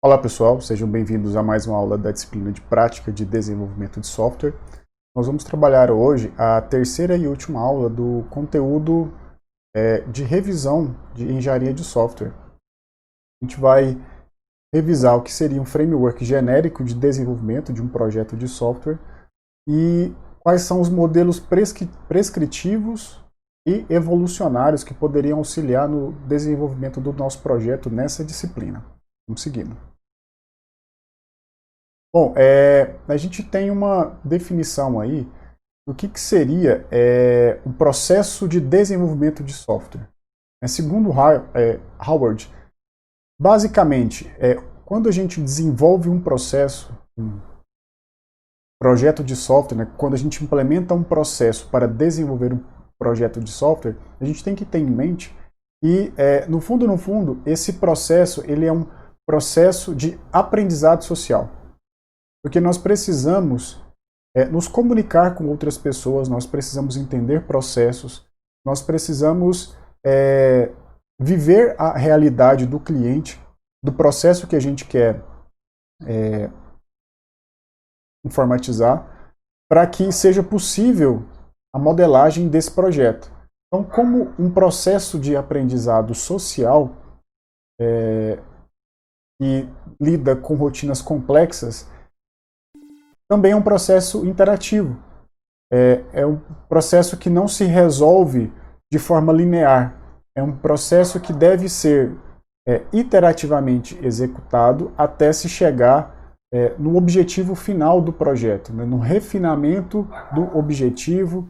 Olá pessoal, sejam bem-vindos a mais uma aula da disciplina de prática de desenvolvimento de software. Nós vamos trabalhar hoje a terceira e última aula do conteúdo de revisão de engenharia de software. A gente vai revisar o que seria um framework genérico de desenvolvimento de um projeto de software e quais são os modelos prescritivos e evolucionários que poderiam auxiliar no desenvolvimento do nosso projeto nessa disciplina. Vamos seguindo. Bom, a gente tem uma definição aí do que seria um processo de desenvolvimento de software. Segundo Howard, basicamente, quando a gente desenvolve um processo, um projeto de software, né, quando a gente implementa um processo para desenvolver um projeto de software, a gente tem que ter em mente que, no fundo, esse processo ele é um processo de aprendizado social. Porque nós precisamos nos comunicar com outras pessoas, nós precisamos entender processos, nós precisamos viver a realidade do cliente, do processo que a gente quer informatizar, para que seja possível a modelagem desse projeto. Então, como um processo de aprendizado social que lida com rotinas complexas, também é um processo interativo. É um processo que não se resolve de forma linear. É um processo que deve ser iterativamente executado até se chegar no objetivo final do projeto, né? No refinamento do objetivo,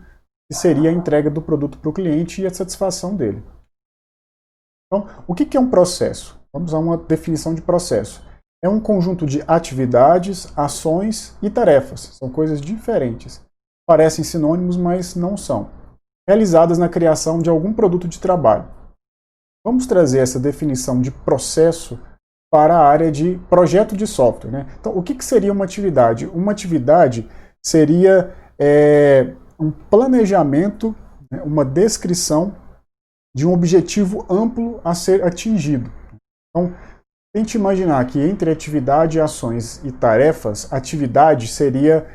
que seria a entrega do produto para o cliente e a satisfação dele. Então, o que é um processo? Vamos a uma definição de processo. É um conjunto de atividades, ações e tarefas. São coisas diferentes. Parecem sinônimos, mas não são. Realizadas na criação de algum produto de trabalho. Vamos trazer essa definição de processo para a área de projeto de software, né? Então, o que seria uma atividade? Uma atividade seria um planejamento, né, uma descrição de um objetivo amplo a ser atingido. Então, tente imaginar que entre atividade, ações e tarefas, atividade seria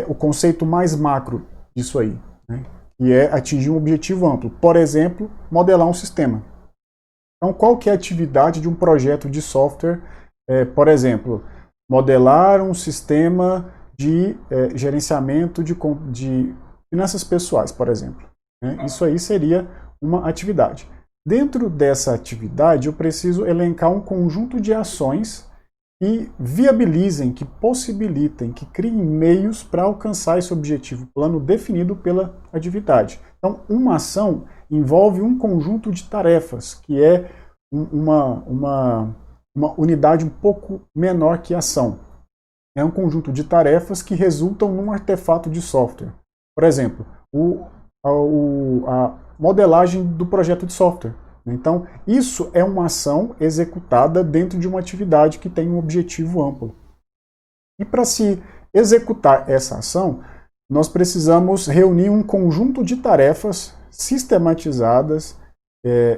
o conceito mais macro disso aí, né? Que é atingir um objetivo amplo. Por exemplo, modelar um sistema. Então, qual que é a atividade de um projeto de software? Por exemplo, modelar um sistema de gerenciamento de finanças pessoais, por exemplo, né? Isso aí seria uma atividade. Dentro dessa atividade, eu preciso elencar um conjunto de ações que viabilizem, que possibilitem, que criem meios para alcançar esse objetivo, plano definido pela atividade. Então, uma ação envolve um conjunto de tarefas, que é uma unidade um pouco menor que ação. É um conjunto de tarefas que resultam num artefato de software. Por exemplo, a modelagem do projeto de software. Então, isso é uma ação executada dentro de uma atividade que tem um objetivo amplo. E para se executar essa ação, nós precisamos reunir um conjunto de tarefas sistematizadas,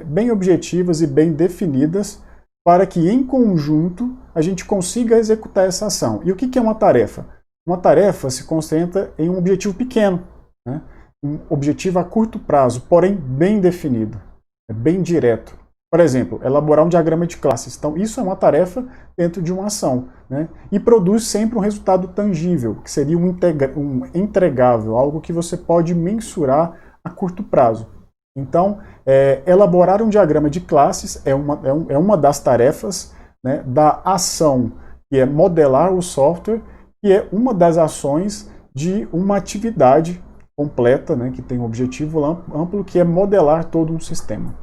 bem objetivas e bem definidas, para que em conjunto a gente consiga executar essa ação. E o que é uma tarefa? Uma tarefa se concentra em um objetivo pequeno, né? Um objetivo a curto prazo, porém bem definido, bem direto. Por exemplo, elaborar um diagrama de classes. Então, isso é uma tarefa dentro de uma ação, né? E produz sempre um resultado tangível, que seria um entregável, algo que você pode mensurar a curto prazo. Então, elaborar um diagrama de classes é uma das tarefas, né, da ação, que é modelar o software, que é uma das ações de uma atividade completa, né, que tem um objetivo amplo, que é modelar todo um sistema.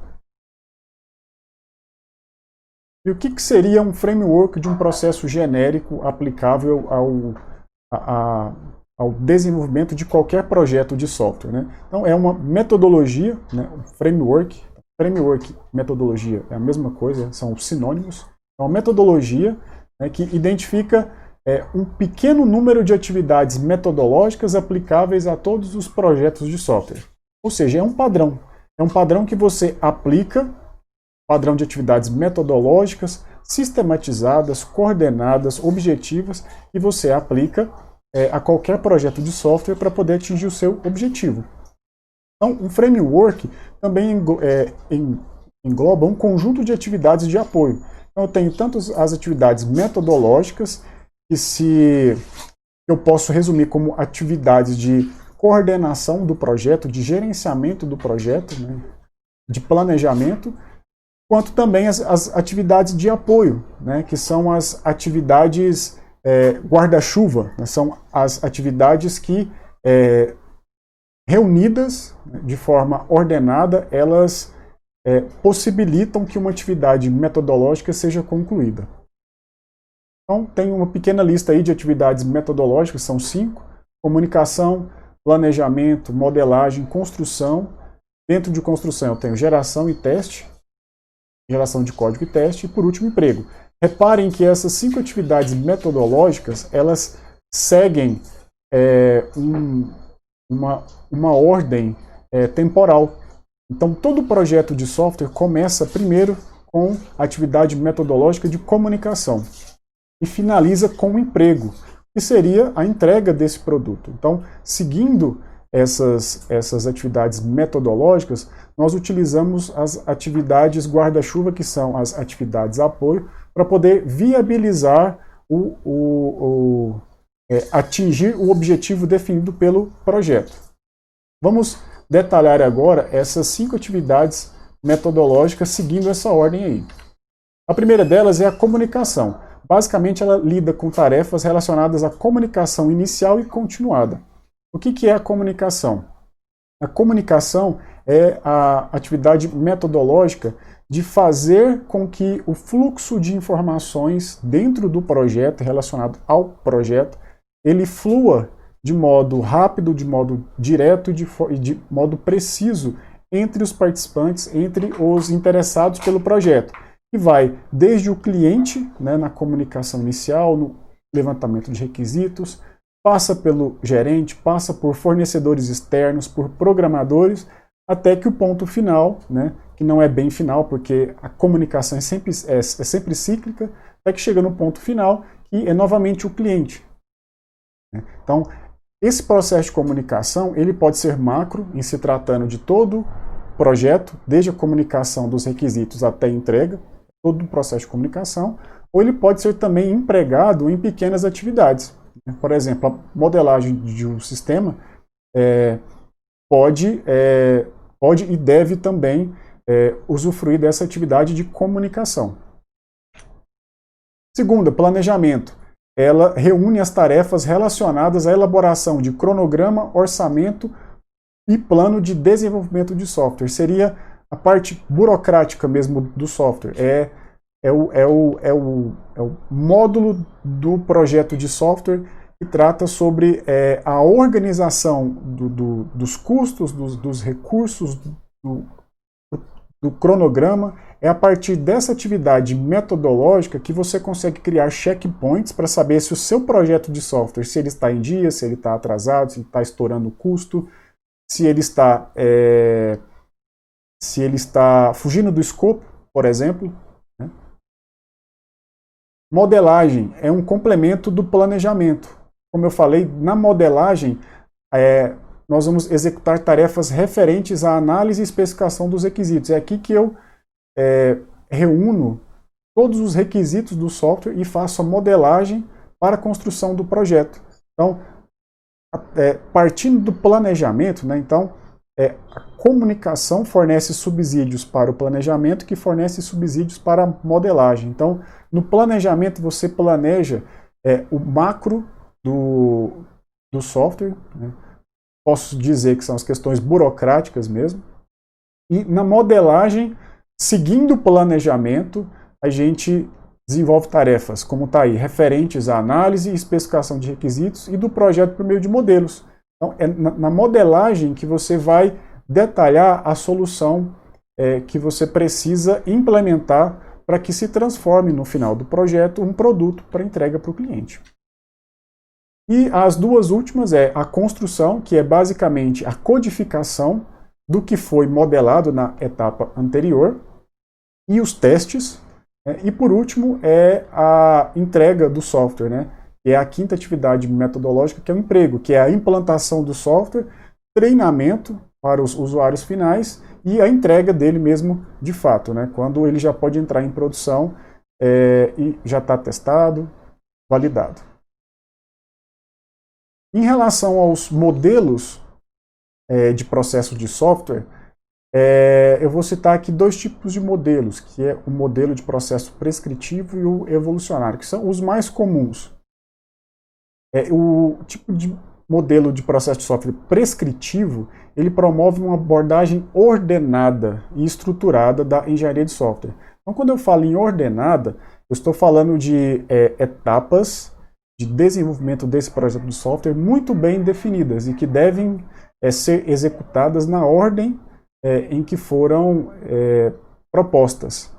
E o que seria um framework de um processo genérico aplicável ao desenvolvimento de qualquer projeto de software, né? Então, é uma metodologia, né, um framework e metodologia é a mesma coisa, são sinônimos. É uma metodologia, né, que identifica um pequeno número de atividades metodológicas aplicáveis a todos os projetos de software. Ou seja, é um padrão. É um padrão que você aplica, padrão de atividades metodológicas, sistematizadas, coordenadas, objetivas, que você aplica a qualquer projeto de software para poder atingir o seu objetivo. Então, um framework também engloba um conjunto de atividades de apoio. Então, eu tenho tanto as atividades metodológicas, que eu posso resumir como atividades de coordenação do projeto, de gerenciamento do projeto, né, de planejamento, quanto também as atividades de apoio, né, que são as atividades guarda-chuva, né, são as atividades que, reunidas de forma ordenada, elas possibilitam que uma atividade metodológica seja concluída. Então, tem uma pequena lista aí de atividades metodológicas, são 5: comunicação, planejamento, modelagem, construção. Dentro de construção eu tenho geração e teste, geração de código e teste, e por último, emprego. Reparem que essas 5 atividades metodológicas, elas seguem uma ordem temporal. Então, todo projeto de software começa primeiro com a atividade metodológica de comunicação e finaliza com o emprego, que seria a entrega desse produto. Então, seguindo essas atividades metodológicas, nós utilizamos as atividades guarda-chuva, que são as atividades apoio, para poder viabilizar atingir o objetivo definido pelo projeto. Vamos detalhar agora essas 5 atividades metodológicas seguindo essa ordem aí. A primeira delas é a comunicação. Basicamente, ela lida com tarefas relacionadas à comunicação inicial e continuada. O que é a comunicação? A comunicação é a atividade metodológica de fazer com que o fluxo de informações dentro do projeto, relacionado ao projeto, ele flua de modo rápido, de modo direto e de modo preciso entre os participantes, entre os interessados pelo projeto. Que vai desde o cliente, né, na comunicação inicial, no levantamento de requisitos, passa pelo gerente, passa por fornecedores externos, por programadores, até que o ponto final, né, que não é bem final, porque a comunicação é sempre cíclica, até que chega no ponto final, que é novamente o cliente. Então, esse processo de comunicação, ele pode ser macro, em se tratando de todo o projeto, desde a comunicação dos requisitos até a entrega, todo o processo de comunicação, ou ele pode ser também empregado em pequenas atividades. Por exemplo, a modelagem de um sistema pode e deve também usufruir dessa atividade de comunicação. Segunda, planejamento. Ela reúne as tarefas relacionadas à elaboração de cronograma, orçamento e plano de desenvolvimento de software. Seria a parte burocrática mesmo do software. É o módulo do projeto de software que trata sobre a organização dos custos, dos recursos, do cronograma. É a partir dessa atividade metodológica que você consegue criar checkpoints para saber se o seu projeto de software, se ele está em dia, se ele está atrasado, se ele está estourando o custo, se ele está fugindo do escopo, por exemplo. Né? Modelagem é um complemento do planejamento. Como eu falei, na modelagem, nós vamos executar tarefas referentes à análise e especificação dos requisitos. É aqui que eu reúno todos os requisitos do software e faço a modelagem para a construção do projeto. Então, partindo do planejamento, né, então, a comunicação fornece subsídios para o planejamento, que fornece subsídios para a modelagem. Então, no planejamento, você planeja o macro do software, né? Posso dizer que são as questões burocráticas mesmo. E na modelagem, seguindo o planejamento, a gente desenvolve tarefas, como está aí, referentes à análise e especificação de requisitos e do projeto por meio de modelos. Então, é na modelagem que você vai detalhar a solução que você precisa implementar para que se transforme no final do projeto um produto para entrega para o cliente. E as duas últimas é a construção, que é basicamente a codificação do que foi modelado na etapa anterior, e os testes, E por último é a entrega do software, né? Que é a quinta atividade metodológica, que é o emprego, que é a implantação do software, treinamento para os usuários finais e a entrega dele mesmo de fato, né? Quando ele já pode entrar em produção e já está testado, validado. Em relação aos modelos de processo de software, eu vou citar aqui dois tipos de modelos, que é o modelo de processo prescritivo e o evolucionário, que são os mais comuns. O tipo de modelo de processo de software prescritivo, ele promove uma abordagem ordenada e estruturada da engenharia de software. Então, quando eu falo em ordenada, eu estou falando de etapas de desenvolvimento desse projeto de software muito bem definidas e que devem ser executadas na ordem em que foram propostas.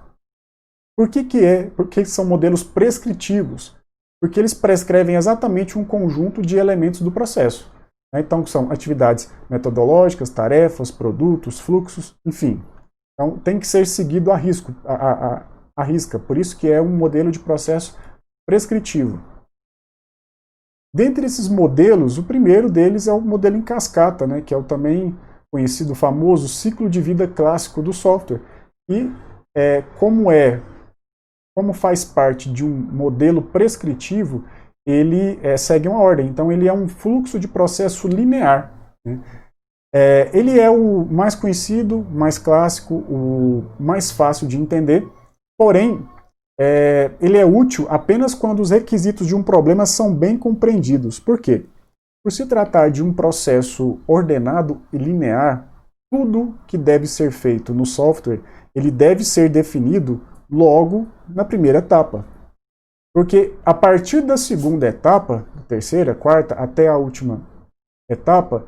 Por que são modelos prescritivos? Porque eles prescrevem exatamente um conjunto de elementos do processo. Então, são atividades metodológicas, tarefas, produtos, fluxos, enfim. Então, tem que ser seguido à risca. Por isso que é um modelo de processo prescritivo. Dentre esses modelos, o primeiro deles é o modelo em cascata, né, que é o também conhecido famoso ciclo de vida clássico do software. E como faz parte de um modelo prescritivo, ele segue uma ordem. Então, ele é um fluxo de processo linear. Né? Ele é o mais conhecido, mais clássico, o mais fácil de entender, porém, ele é útil apenas quando os requisitos de um problema são bem compreendidos. Por quê? Por se tratar de um processo ordenado e linear, tudo que deve ser feito no software, ele deve ser definido logo na primeira etapa. Porque a partir da segunda etapa, terceira, quarta, até a última etapa,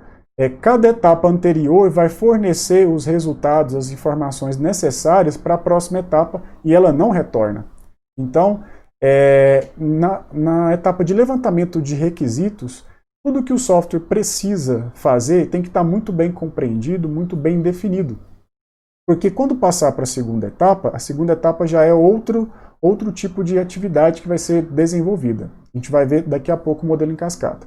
cada etapa anterior vai fornecer os resultados, as informações necessárias para a próxima etapa e ela não retorna. Então, na etapa de levantamento de requisitos, tudo que o software precisa fazer tem que estar muito bem compreendido, muito bem definido. Porque quando passar para a segunda etapa já é outro tipo de atividade que vai ser desenvolvida. A gente vai ver daqui a pouco o modelo em cascata.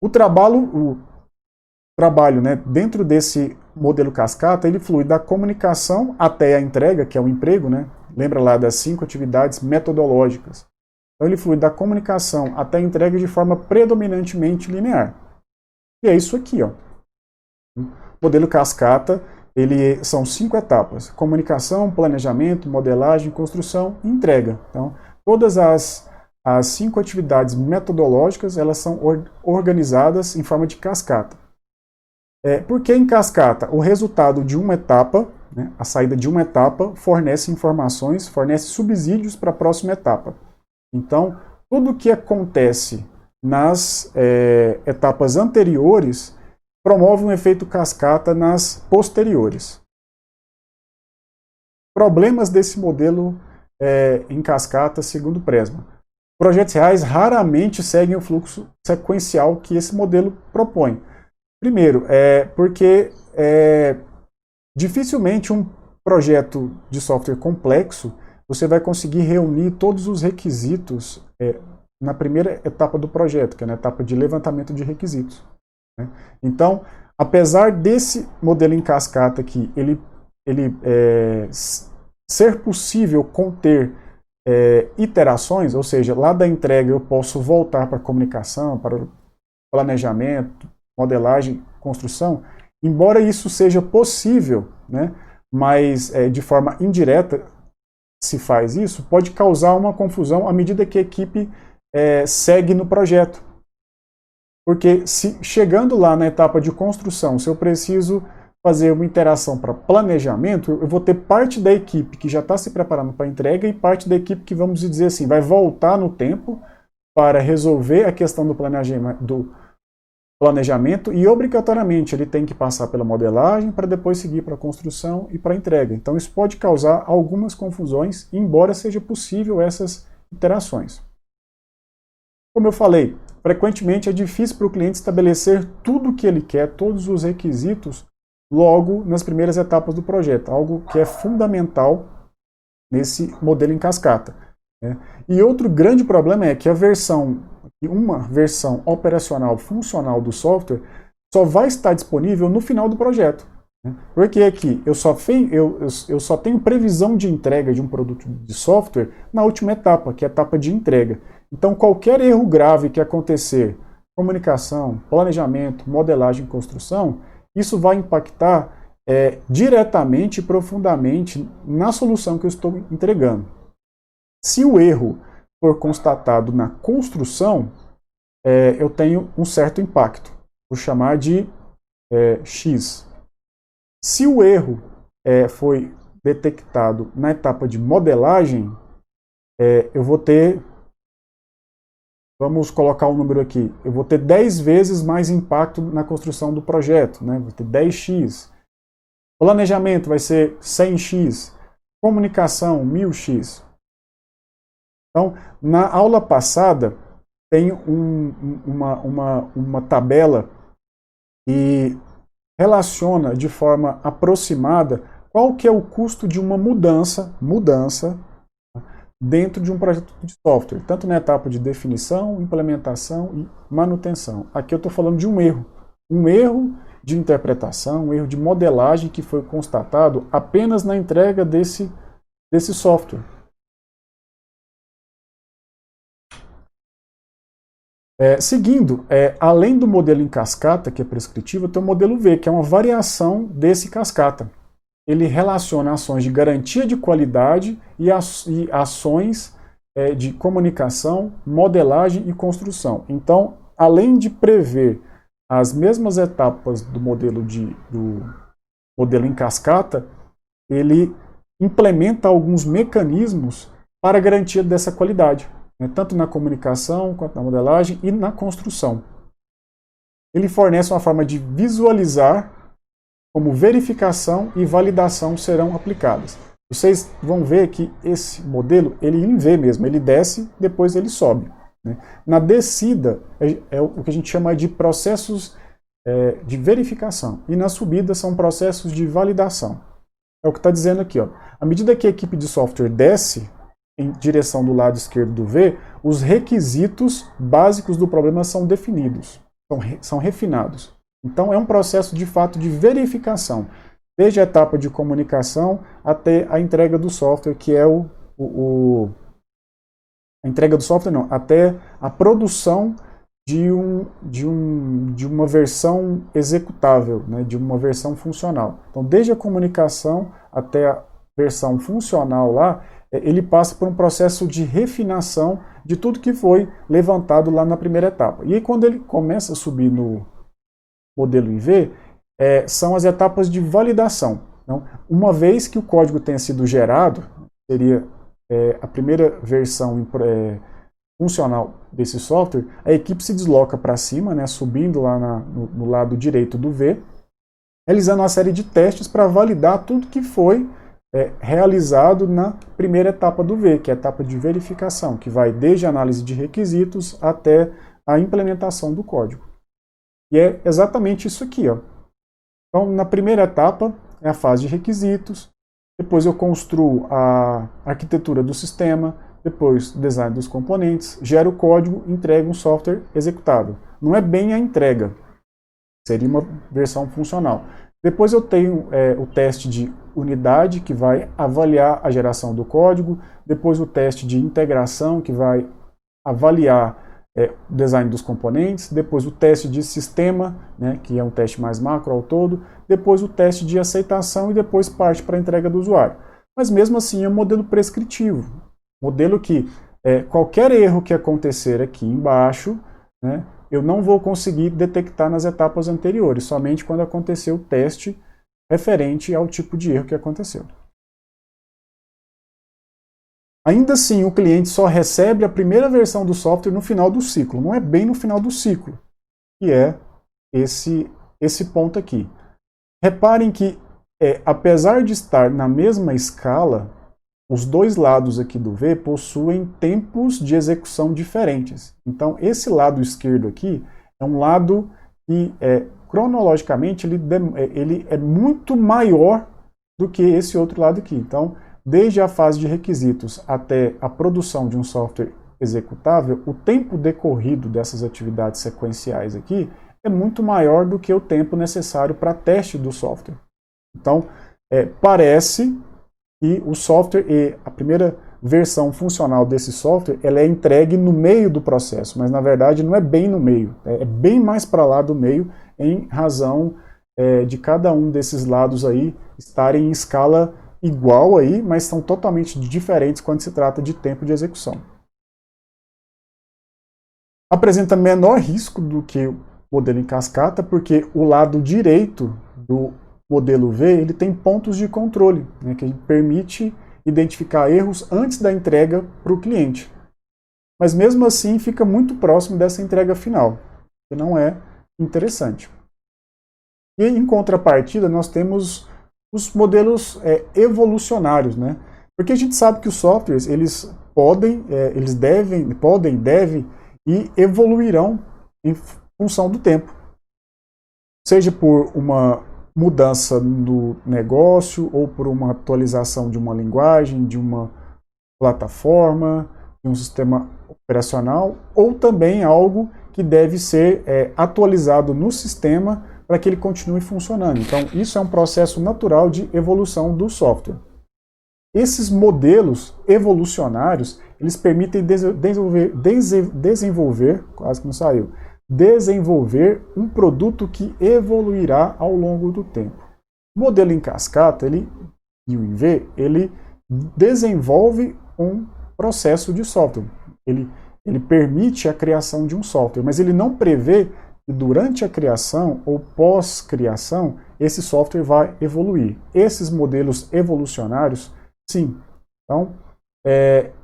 O trabalho, né, dentro desse modelo cascata, ele flui da comunicação até a entrega, que é o emprego, né? Lembra lá das 5 atividades metodológicas. Então ele flui da comunicação até a entrega de forma predominantemente linear. E é isso aqui, ó. O modelo cascata, são 5 etapas: comunicação, planejamento, modelagem, construção e entrega. Então, todas as 5 atividades metodológicas, elas são organizadas em forma de cascata. Por que em cascata? O resultado de uma etapa, né, a saída de uma etapa, fornece informações, fornece subsídios para a próxima etapa. Então, tudo o que acontece nas etapas anteriores promove um efeito cascata nas posteriores. Problemas desse modelo em cascata, segundo Pressman. Projetos reais raramente seguem o fluxo sequencial que esse modelo propõe. Primeiro, porque dificilmente um projeto de software complexo você vai conseguir reunir todos os requisitos na primeira etapa do projeto, que é na etapa de levantamento de requisitos. Né? Então, apesar desse modelo em cascata aqui, ele ser possível conter iterações, ou seja, lá da entrega eu posso voltar para a comunicação, para o planejamento, modelagem, construção, embora isso seja possível, né, mas de forma indireta se faz isso, pode causar uma confusão à medida que a equipe segue no projeto. Porque chegando lá na etapa de construção, se eu preciso fazer uma interação para planejamento, eu vou ter parte da equipe que já está se preparando para a entrega e parte da equipe que, vamos dizer assim, vai voltar no tempo para resolver a questão do planejamento e, obrigatoriamente, ele tem que passar pela modelagem para depois seguir para a construção e para a entrega. Então, isso pode causar algumas confusões, embora seja possível essas interações. Como eu falei, frequentemente é difícil para o cliente estabelecer tudo o que ele quer, todos os requisitos, logo nas primeiras etapas do projeto, algo que é fundamental nesse modelo em cascata, né? E outro grande problema é que uma versão operacional funcional do software só vai estar disponível no final do projeto, né? Porque aqui eu só tenho previsão de entrega de um produto de software na última etapa, que é a etapa de entrega. Então qualquer erro grave que acontecer, comunicação, planejamento, modelagem e construção, isso vai impactar diretamente e profundamente na solução que eu estou entregando. Se o erro for constatado na construção, eu tenho um certo impacto. Vou chamar de X. Se o erro foi detectado na etapa de modelagem, eu vou ter, vamos colocar um número aqui, eu vou ter 10 vezes mais impacto na construção do projeto, né? Vou ter 10x. Planejamento vai ser 100x. Comunicação, 1000x. Então, na aula passada, tem uma tabela que relaciona de forma aproximada qual que é o custo de uma mudança dentro de um projeto de software, tanto na etapa de definição, implementação e manutenção. Aqui eu estou falando de um erro de interpretação, um erro de modelagem que foi constatado apenas na entrega desse software. Seguindo, além do modelo em cascata, que é prescritivo, tem o modelo V, que é uma variação desse cascata. Ele relaciona ações de garantia de qualidade e ações de comunicação, modelagem e construção. Então, além de prever as mesmas etapas do modelo em cascata, ele implementa alguns mecanismos para a garantia dessa qualidade, né, tanto na comunicação, quanto na modelagem e na construção. Ele fornece uma forma de visualizar como verificação e validação serão aplicadas. Vocês vão ver que esse modelo, ele em V mesmo, ele desce, depois ele sobe, né? Na descida, é o que a gente chama de processos de verificação, e na subida são processos de validação. É o que está dizendo aqui, ó. À medida que a equipe de software desce em direção do lado esquerdo do V, os requisitos básicos do problema são definidos, são refinados. Então é um processo de fato de verificação, desde a etapa de comunicação até a entrega do software, que é a entrega do software não, até a produção de uma versão executável, né, de uma versão funcional. Então desde a comunicação até a versão funcional lá, ele passa por um processo de refinação de tudo que foi levantado lá na primeira etapa. E aí quando ele começa a subir no modelo em V, são as etapas de validação. Então, uma vez que o código tenha sido gerado, seria a primeira versão funcional desse software, a equipe se desloca para cima, né, subindo lá no lado direito do V, realizando uma série de testes para validar tudo que foi realizado na primeira etapa do V, que é a etapa de verificação, que vai desde a análise de requisitos até a implementação do código. E é exatamente isso aqui, ó. Então, na primeira etapa é a fase de requisitos, depois eu construo a arquitetura do sistema, depois o design dos componentes, gero o código, entrego um software executável. Não é bem a entrega, seria uma versão funcional. Depois eu tenho o teste de unidade, que vai avaliar a geração do código, depois o teste de integração, que vai avaliar o design dos componentes, depois o teste de sistema, né, que é um teste mais macro ao todo, depois o teste de aceitação e depois parte para a entrega do usuário. Mas mesmo assim é um modelo prescritivo, modelo que qualquer erro que acontecer aqui embaixo, né, eu não vou conseguir detectar nas etapas anteriores, somente quando acontecer o teste referente ao tipo de erro que aconteceu. Ainda assim, o cliente só recebe a primeira versão do software no final do ciclo. Não é bem no final do ciclo, que é esse ponto aqui. Reparem que, apesar de estar na mesma escala, os dois lados aqui do V possuem tempos de execução diferentes. Então, esse lado esquerdo aqui é um lado que, cronologicamente, ele é muito maior do que esse outro lado aqui. Então, desde a fase de requisitos até a produção de um software executável, o tempo decorrido dessas atividades sequenciais aqui é muito maior do que o tempo necessário para teste do software. Então, parece que o software e a primeira versão funcional desse software ela é entregue no meio do processo, mas na verdade não é bem no meio, é bem mais para lá do meio, em razão de cada um desses lados aí estarem em escala igual aí, mas são totalmente diferentes quando se trata de tempo de execução. Apresenta menor risco do que o modelo em cascata, porque o lado direito do modelo V ele tem pontos de controle, né, que permite identificar erros antes da entrega para o cliente. Mas mesmo assim fica muito próximo dessa entrega final, que não é interessante. E em contrapartida nós temos os modelos evolucionários, né? Porque a gente sabe que os softwares eles devem e evoluirão em função do tempo. Seja por uma mudança do negócio ou por uma atualização de uma linguagem, de uma plataforma, de um sistema operacional, ou também algo que deve ser atualizado no sistema para que ele continue funcionando. Então, isso é um processo natural de evolução do software. Esses modelos evolucionários, eles permitem desenvolver, quase que não saiu, desenvolver um produto que evoluirá ao longo do tempo. O modelo em cascata, e o IV, ele desenvolve um processo de software. Ele permite a criação de um software, mas ele não prevê que durante a criação ou pós-criação esse software vai evoluir. Esses modelos evolucionários, sim. Então,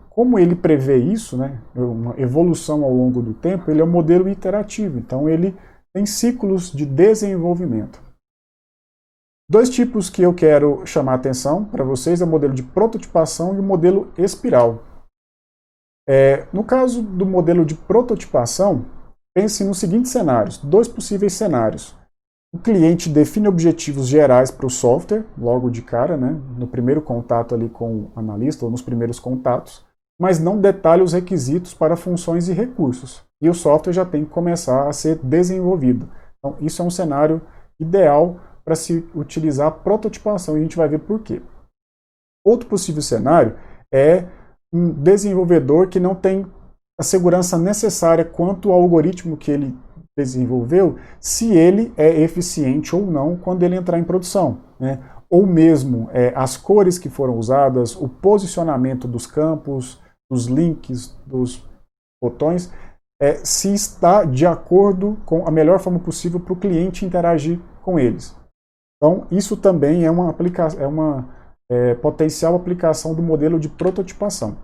como ele prevê isso, né, uma evolução ao longo do tempo, ele é um modelo iterativo, então ele tem ciclos de desenvolvimento. Dois tipos que eu quero chamar a atenção para vocês é o modelo de prototipação e o modelo espiral. No caso do modelo de prototipação, pense nos seguintes cenários, dois possíveis cenários. O cliente define objetivos gerais para o software, logo de cara, né, no primeiro contato ali com o analista, ou nos primeiros contatos, mas não detalha os requisitos para funções e recursos. E o software já tem que começar a ser desenvolvido. Então, isso é um cenário ideal para se utilizar a prototipação, e a gente vai ver por quê. Outro possível cenário é um desenvolvedor que não tem a segurança necessária quanto ao algoritmo que ele desenvolveu, se ele é eficiente ou não quando ele entrar em produção, né? Ou mesmo as cores que foram usadas, o posicionamento dos campos, dos links, dos botões, se está de acordo com a melhor forma possível para o cliente interagir com eles. Então, isso também é uma potencial aplicação do modelo de prototipação.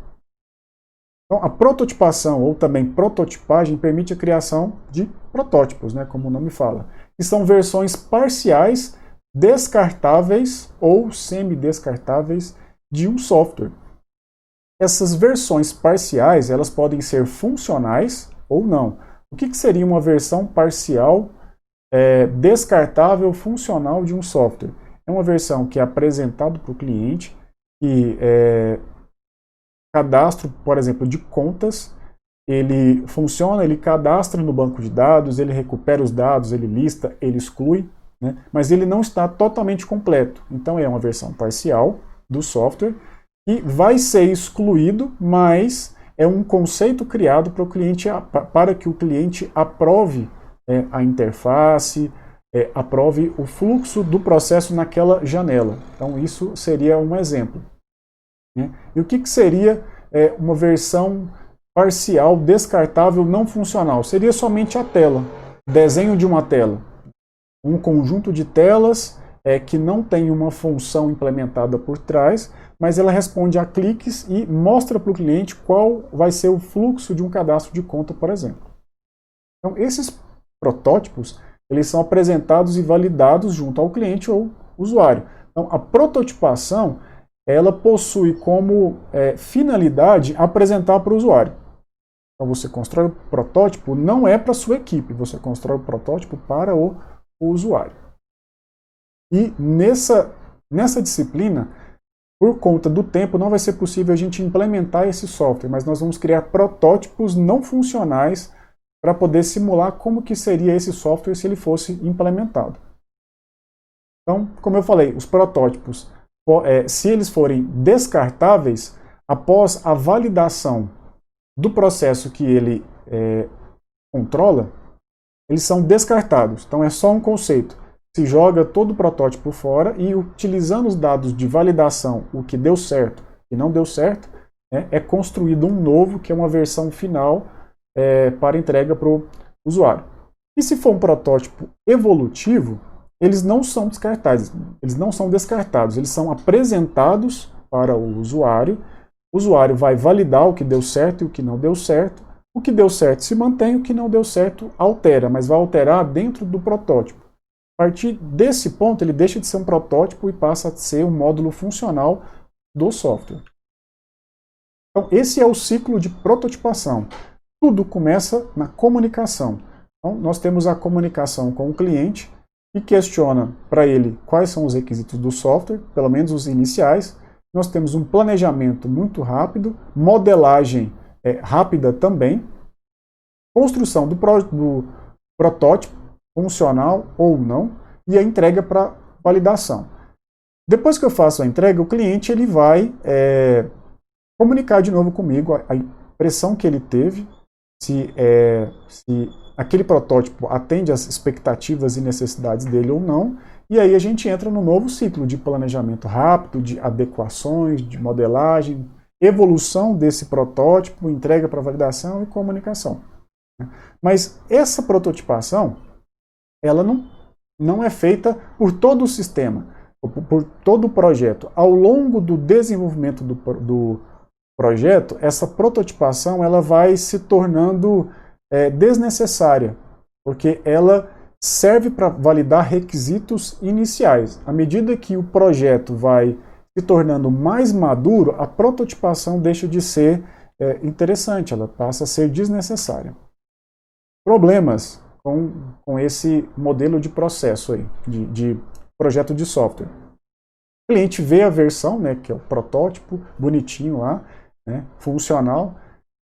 Então, a prototipação, ou também prototipagem, permite a criação de protótipos, né, como o nome fala, que são versões parciais, descartáveis ou semi-descartáveis de um software. Essas versões parciais, elas podem ser funcionais ou não. O que seria uma versão parcial, descartável, funcional de um software? É uma versão que é apresentada para o cliente, que cadastro, por exemplo, de contas, ele funciona, ele cadastra no banco de dados, ele recupera os dados, ele lista, ele exclui, né? Mas ele não está totalmente completo. Então é uma versão parcial do software que vai ser excluído, mas é um conceito criado para que o cliente aprove a interface, aprove o fluxo do processo naquela janela. Então isso seria um exemplo. E o que seria uma versão parcial, descartável, não funcional? Seria somente a tela, desenho de uma tela. Um conjunto de telas que não tem uma função implementada por trás, mas ela responde a cliques e mostra para o cliente qual vai ser o fluxo de um cadastro de conta, por exemplo. Então, esses protótipos, eles são apresentados e validados junto ao cliente ou usuário. Então, a prototipação ela possui como finalidade apresentar para o usuário. Então você constrói o protótipo, não é para a sua equipe, você constrói o protótipo para o usuário. E nessa disciplina, por conta do tempo, não vai ser possível a gente implementar esse software, mas nós vamos criar protótipos não funcionais para poder simular como que seria esse software se ele fosse implementado. Então, como eu falei, os protótipos, se eles forem descartáveis, após a validação do processo que ele controla, eles são descartados. Então é só um conceito. Se joga todo o protótipo fora e, utilizando os dados de validação, o que deu certo e não deu certo, é construído um novo, que é uma versão final para entrega para o usuário. E se for um protótipo evolutivo, eles não são descartados, eles são apresentados para o usuário vai validar o que deu certo e o que não deu certo. O que deu certo se mantém, o que não deu certo altera, mas vai alterar dentro do protótipo. A partir desse ponto, ele deixa de ser um protótipo e passa a ser um módulo funcional do software. Então, esse é o ciclo de prototipação. Tudo começa na comunicação. Então, nós temos a comunicação com o cliente, que questiona para ele quais são os requisitos do software, pelo menos os iniciais. Nós temos um planejamento muito rápido, modelagem rápida também, construção do protótipo, funcional ou não, e a entrega para validação. Depois que eu faço a entrega, o cliente ele vai comunicar de novo comigo a impressão que ele teve, se aquele protótipo atende às expectativas e necessidades dele ou não, e aí a gente entra no novo ciclo de planejamento rápido, de adequações, de modelagem, evolução desse protótipo, entrega para validação e comunicação. Mas essa prototipação, ela não é feita por todo o sistema, por todo o projeto. Ao longo do desenvolvimento do projeto, essa prototipação ela vai se tornando desnecessária, porque ela serve para validar requisitos iniciais. À medida que o projeto vai se tornando mais maduro, a prototipação deixa de ser interessante, ela passa a ser desnecessária. Problemas com esse modelo de processo aí, de projeto de software. O cliente vê a versão, que é o protótipo, bonitinho lá, funcional,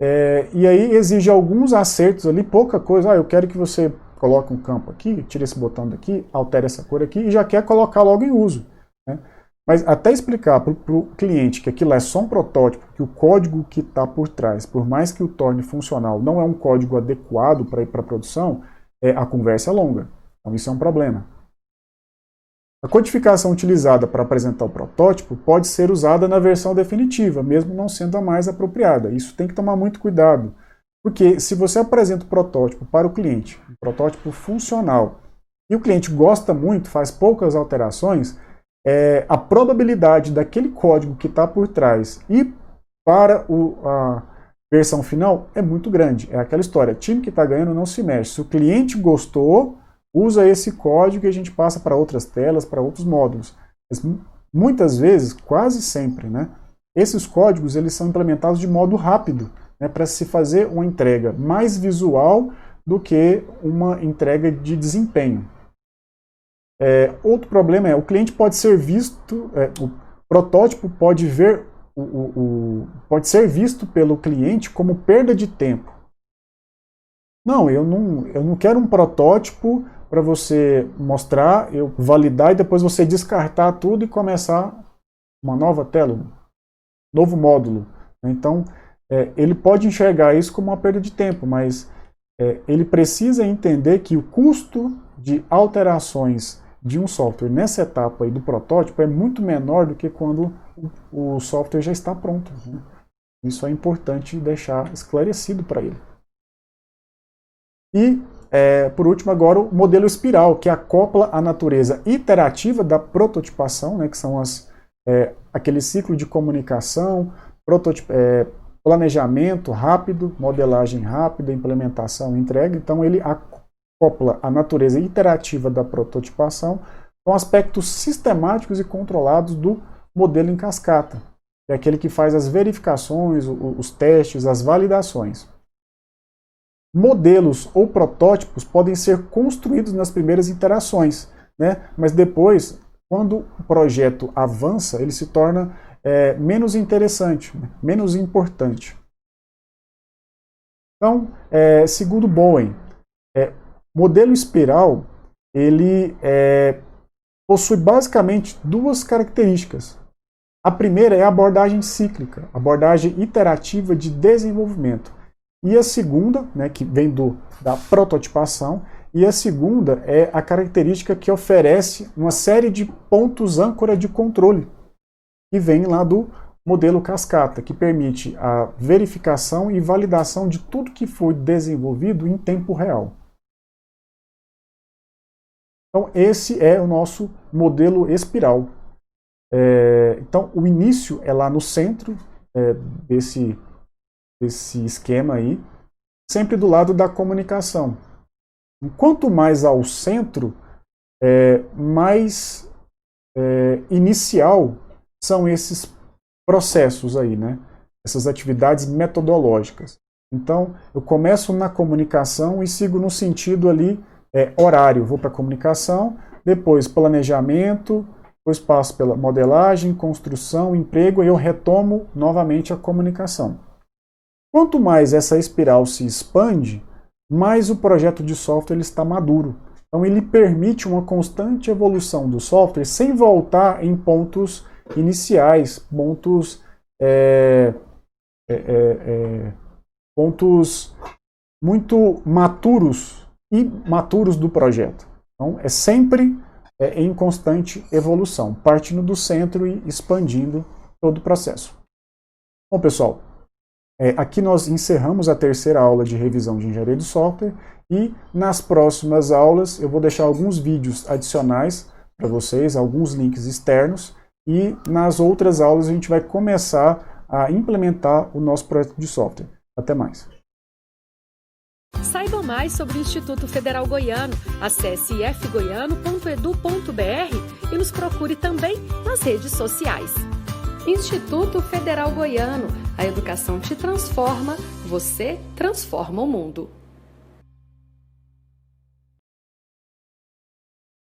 e aí exige alguns acertos ali, pouca coisa. Eu quero que você coloque um campo aqui, tire esse botão daqui, altere essa cor aqui, e já quer colocar logo em uso. Mas até explicar para o cliente que aquilo é só um protótipo, que o código que está por trás, por mais que o torne funcional, não é um código adequado para ir para a produção, a conversa é longa. Então isso é um problema. A codificação utilizada para apresentar o protótipo pode ser usada na versão definitiva, mesmo não sendo a mais apropriada. Isso tem que tomar muito cuidado, porque se você apresenta o protótipo para o cliente, um protótipo funcional, e o cliente gosta muito, faz poucas alterações, a probabilidade daquele código que está por trás ir para a versão final é muito grande. É aquela história, time que está ganhando não se mexe. Se o cliente gostou, usa esse código e a gente passa para outras telas, para outros módulos. Mas, muitas vezes, quase sempre, esses códigos eles são implementados de modo rápido, para se fazer uma entrega mais visual do que uma entrega de desempenho. Outro problema o cliente pode ser visto, o protótipo pode ser visto pelo cliente como perda de tempo. Não, eu não quero um protótipo para você mostrar, eu validar e depois você descartar tudo e começar uma nova tela, um novo módulo. Então, ele pode enxergar isso como uma perda de tempo, mas ele precisa entender que o custo de alterações de um software nessa etapa aí do protótipo é muito menor do que quando o software já está pronto. Isso é importante deixar esclarecido para ele. E, por último, agora o modelo espiral, que acopla a natureza iterativa da prototipação, que são aquele ciclo de comunicação, planejamento rápido, modelagem rápida, implementação e entrega. Então, ele acopla a natureza iterativa da prototipação com aspectos sistemáticos e controlados do modelo em cascata, que é aquele que faz as verificações, os testes, as validações. Modelos ou protótipos podem ser construídos nas primeiras interações, mas depois, quando o projeto avança, ele se torna menos interessante, né? Menos importante. Então, segundo Bowen, modelo espiral ele possui basicamente duas características. A primeira é a abordagem cíclica, abordagem iterativa de desenvolvimento. E a segunda, né, que vem da prototipação, e a segunda é a característica que oferece uma série de pontos âncora de controle, que vem lá do modelo cascata, que permite a verificação e validação de tudo que foi desenvolvido em tempo real. Então, esse é o nosso modelo espiral. Então, o início é lá no centro desse esquema aí, sempre do lado da comunicação. Quanto mais ao centro, mais inicial são esses processos aí, né? Essas atividades metodológicas. Então, eu começo na comunicação e sigo no sentido ali horário. Vou para a comunicação, depois planejamento, depois passo pela modelagem, construção, emprego, e eu retomo novamente a comunicação. Quanto mais essa espiral se expande, mais o projeto de software ele está maduro. Então ele permite uma constante evolução do software sem voltar em pontos iniciais, pontos muito maturos e imaturos do projeto. Então é sempre em constante evolução, partindo do centro e expandindo todo o processo. Bom, pessoal, aqui nós encerramos a terceira aula de revisão de engenharia de software e nas próximas aulas eu vou deixar alguns vídeos adicionais para vocês, alguns links externos, e nas outras aulas a gente vai começar a implementar o nosso projeto de software. Até mais. Saiba mais sobre o Instituto Federal Goiano. Acesse ifgoiano.edu.br e nos procure também nas redes sociais. Instituto Federal Goiano. A educação te transforma, você transforma o mundo.